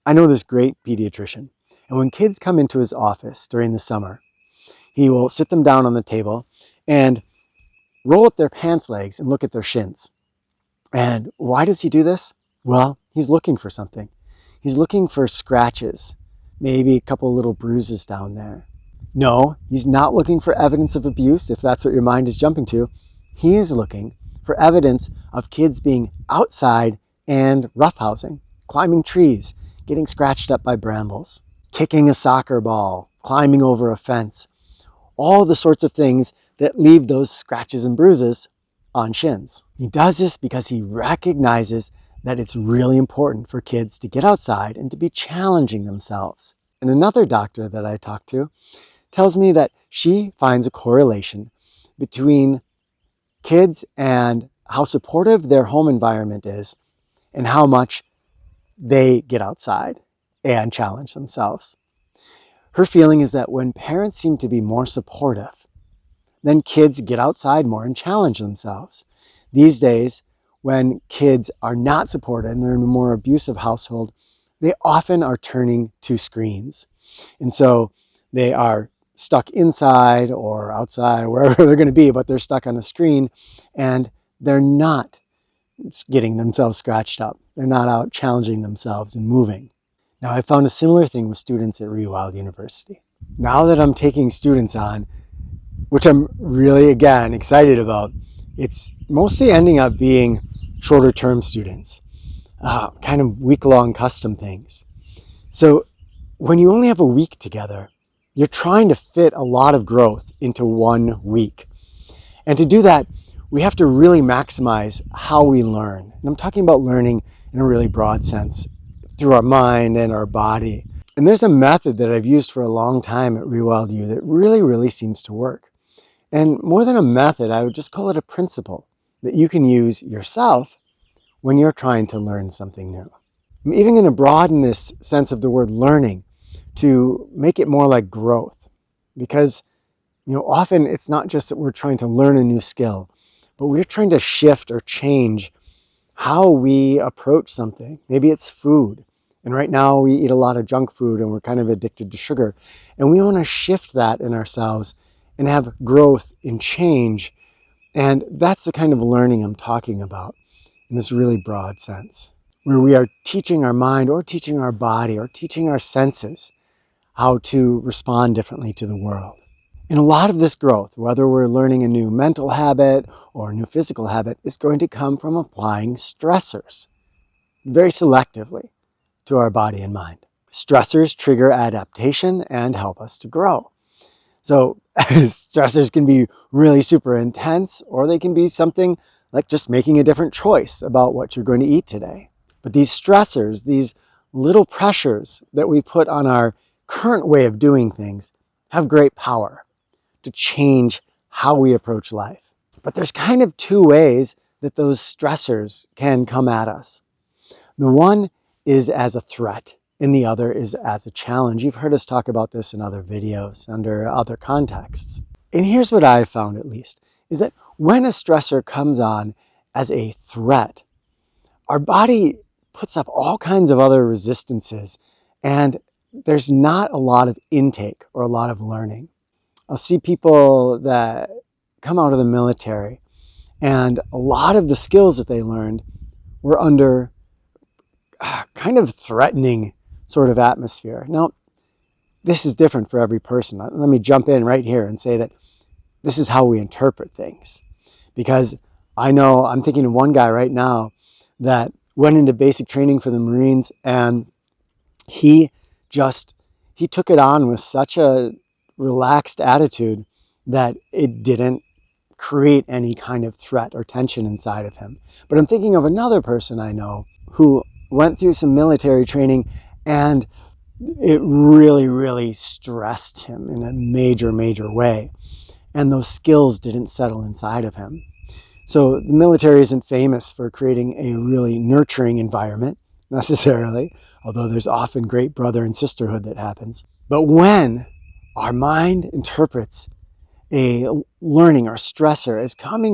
I know this great pediatrician, and when kids come into his office during the summer, he will sit them down on the table and roll up their pants legs and look at their shins. And why does he do this? Well, he's looking for something. He's looking for scratches, maybe a couple little bruises down there. No, he's not looking for evidence of abuse, if that's what your mind is jumping to. He is looking for evidence of kids being outside and roughhousing, climbing trees, getting scratched up by brambles, kicking a soccer ball, climbing over a fence, all the sorts of things that leave those scratches and bruises on shins. He does this because he recognizes that it's really important for kids to get outside and to be challenging themselves. And another doctor that I talked to tells me that she finds a correlation between kids and how supportive their home environment is and how much they get outside and challenge themselves. Her feeling is that when parents seem to be more supportive, then kids get outside more and challenge themselves. These days, when kids are not supported and they're in a more abusive household, they often are turning to screens. And so they are stuck inside or outside, wherever they're going to be, but they're stuck on a screen and they're not getting themselves scratched up. They're not out challenging themselves and moving. Now, I found a similar thing with students at ReWild University. Now that I'm taking students on, which I'm really, again, excited about, it's mostly ending up being shorter term students, kind of week-long custom things. So when you only have a week together, you're trying to fit a lot of growth into 1 week. And to do that, we have to really maximize how we learn. And I'm talking about learning in a really broad sense, through our mind and our body. And there's a method that I've used for a long time at ReWild U that really seems to work. And more than a method, I would just call it a principle that you can use yourself when you're trying to learn something new. I'm even going to broaden this sense of the word learning to make it more like growth. Because, often it's not just that we're trying to learn a new skill, but we're trying to shift or change how we approach something. Maybe it's food. And right now we eat a lot of junk food and we're kind of addicted to sugar. And we want to shift that in ourselves and have growth and change. And that's the kind of learning I'm talking about in this really broad sense, where we are teaching our mind or teaching our body or teaching our senses how to respond differently to the world. And a lot of this growth, whether we're learning a new mental habit or a new physical habit, is going to come from applying stressors very selectively to our body and mind. Stressors trigger adaptation and help us to grow. So stressors can be really super intense, or they can be something like just making a different choice about what you're going to eat today. But these stressors, these little pressures that we put on our current way of doing things, have great power to change how we approach life. But there's kind of 2 ways that those stressors can come at us. The one is as a threat, and the other is as a challenge. You've heard us talk about this in other videos under other contexts. And here's what I've found, at least, is that when a stressor comes on as a threat, our body puts up all kinds of other resistances, and there's not a lot of intake or a lot of learning. I'll see people that come out of the military, and a lot of the skills that they learned were under kind of threatening sort of atmosphere. Now, this is different for every person. Let me jump in right here and say that this is how we interpret things. Because I know, I'm thinking of one guy right now that went into basic training for the Marines, and he took it on with such a relaxed attitude that it didn't create any kind of threat or tension inside of him. But I'm thinking of another person I know who went through some military training, and it really stressed him in a major way. And those skills didn't settle inside of him. So the military isn't famous for creating a really nurturing environment necessarily, although there's often great brother and sisterhood that happens. But when our mind interprets a learning or stressor as coming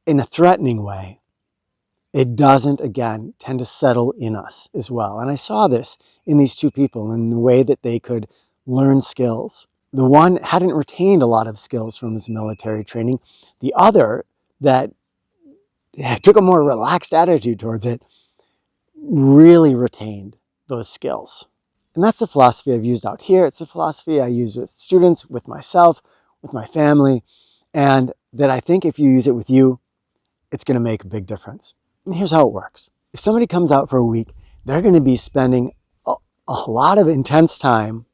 in a threatening way, it doesn't, again, tend to settle in us as well. And I saw this in these two people in the way that they could learn skills. The one hadn't retained a lot of skills from his military training. The other, that took a more relaxed attitude towards it, really retained those skills. And that's the philosophy I've used out here. It's a philosophy I use with students, with myself, with my family, and that I think if you use it with you, it's going to make a big difference. And here's how it works. If somebody comes out for a week, they're going to be spending a lot of intense time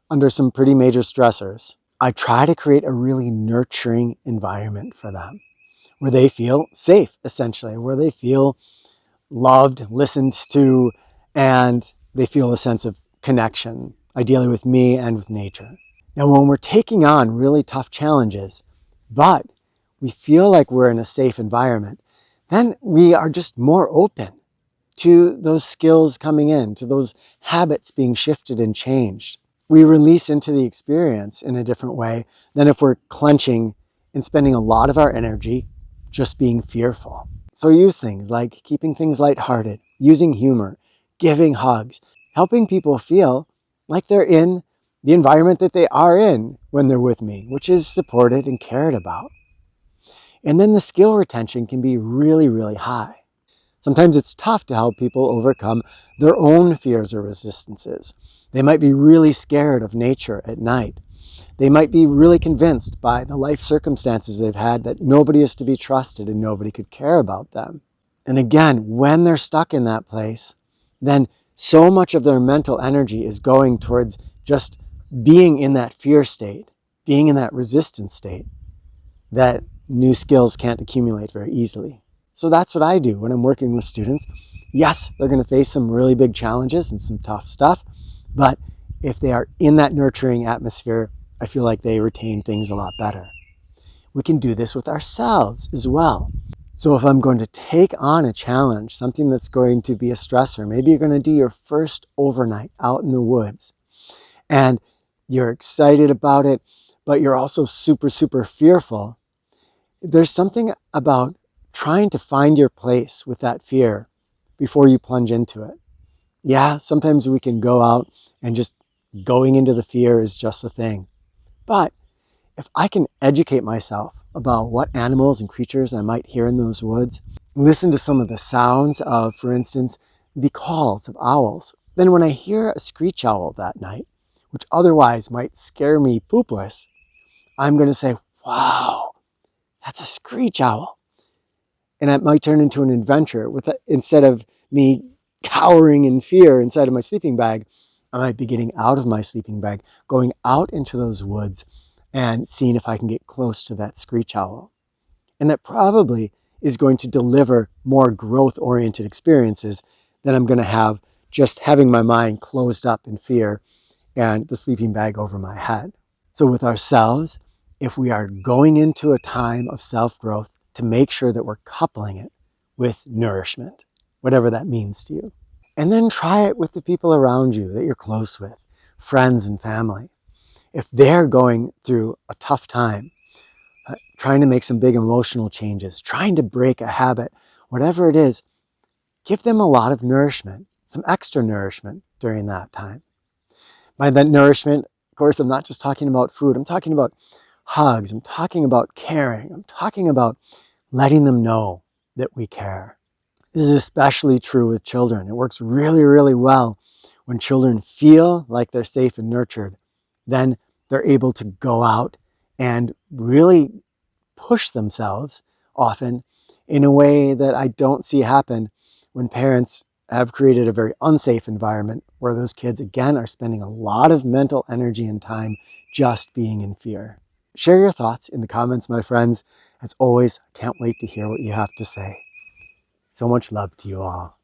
under some pretty major stressors. I try to create a really nurturing environment for them where they feel safe, essentially, where they feel loved, listened to, and they feel a sense of connection, ideally with me and with nature. Now, when we're taking on really tough challenges, but we feel like we're in a safe environment, then we are just more open to those skills coming in, to those habits being shifted and changed. We release into the experience in a different way than if we're clenching and spending a lot of our energy just being fearful. So use things like keeping things lighthearted, using humor, giving hugs, helping people feel like they're in the environment that they are in when they're with me, which is supported and cared about. And then the skill retention can be really, really high. Sometimes it's tough to help people overcome their own fears or resistances. They might be really scared of nature at night. They might be really convinced by the life circumstances they've had that nobody is to be trusted and nobody could care about them. And again, when they're stuck in that place, then so much of their mental energy is going towards just being in that fear state, being in that resistance state, that new skills can't accumulate very easily. So that's what I do when I'm working with students. Yes, they're going to face some really big challenges and some tough stuff, but if they are in that nurturing atmosphere, I feel like they retain things a lot better. We can do this with ourselves as well. So if I'm going to take on a challenge, something that's going to be a stressor, maybe you're going to do your first overnight out in the woods, and you're excited about it, but you're also super, super fearful. There's something about trying to find your place with that fear before you plunge into it. Yeah, sometimes we can go out and just going into the fear is just a thing. But if I can educate myself about what animals and creatures I might hear in those woods, listen to some of the sounds of, for instance, the calls of owls, then when I hear a screech owl that night, which otherwise might scare me poopless, I'm going to say, wow, that's a screech owl. And it might turn into an adventure. Instead of me cowering in fear inside of my sleeping bag, I might be getting out of my sleeping bag, going out into those woods and seeing if I can get close to that screech owl. And that probably is going to deliver more growth-oriented experiences than I'm going to have just having my mind closed up in fear and the sleeping bag over my head. So with ourselves, if we are going into a time of self-growth, to make sure that we're coupling it with nourishment, whatever that means to you. And then try it with the people around you that you're close with, friends and family. If they're going through a tough time, trying to make some big emotional changes, trying to break a habit, whatever it is, give them a lot of nourishment, some extra nourishment during that time. By that nourishment, of course, I'm not just talking about food. I'm talking about hugs. I'm talking about caring. I'm talking about letting them know that we care. This is especially true with children. It works really, really well when children feel like they're safe and nurtured. Then they're able to go out and really push themselves often in a way that I don't see happen when parents have created a very unsafe environment where those kids, again, are spending a lot of mental energy and time just being in fear. Share your thoughts in the comments, my friends. As always, I can't wait to hear what you have to say. So much love to you all.